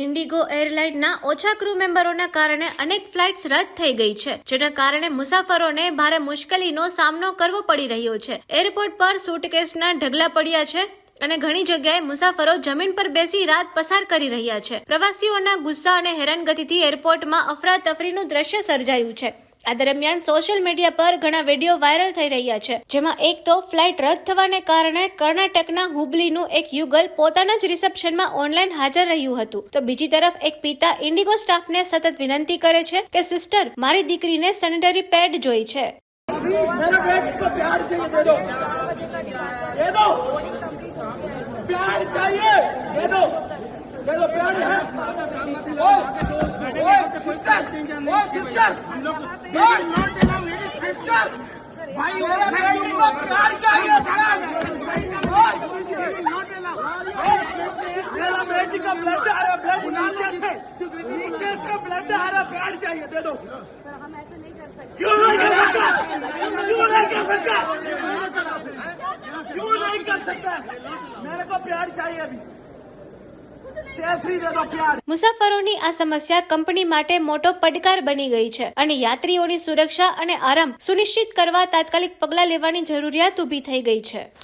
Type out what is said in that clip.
Indigo એરલાઇનના ઓછા crew મેમ્બરોના કારણે અનેક ફ્લાઇટ્સ રદ થઈ ગઈ છે, જેના કારણે મુસાફરોને ભારે મુશ્કેલીનો સામનો કરવો પડી રહ્યો છે. એરપોર્ટ પર સુટકેસના ઢગલા પડ્યા છે અને ઘણી જગ્યાએ મુસાફરો જમીન પર બેસી રાત પસાર કરી રહ્યા છે. પ્રવાસીઓના ગુસ્સા અને હેરાનગતિથી એરપોર્ટમાં અફરાતફરીનું દ્રશ્ય સર્જાયું છે. આ દરમિયાન સોશિયલ મીડિયા પર ઘણા વિડીયો વાયરલ થઈ રહ્યા છે, જેમાં એક તો ફ્લાઇટ રદ થવાને કારણે કર્ણાટકના હુબલીનું એક યુગલ પોતાના જ રિસેપ્શનમાં ઓનલાઈન હાજર રહ્યું હતું, તો બીજી તરફ એક પિતા ઇન્ડિગો સ્ટાફને સતત વિનંતી કરે છે કે સિસ્ટર, મારી દીકરીને સેનેટરી પેડ જોઈ છે. मेरा बेटी का ब्लड आ रहा, ब्लड नीचे से ब्लड आ रहा, प्यार चाहिए, दे दो. हम ऐसे नहीं कर सकते. क्यों नहीं कर सकता? क्यों नहीं कर सकता? क्यों नहीं कर सकता? मेरे को प्यार चाहिए अभी. મુસાફરોની આ સમસ્યા કંપની માટે મોટો પડકાર બની ગઈ છે અને યાત્રીઓની સુરક્ષા અને આરામ સુનિશ્ચિત કરવા તાત્કાલિક પગલાં લેવાની જરૂરિયાત ઊભી થઈ ગઈ છે.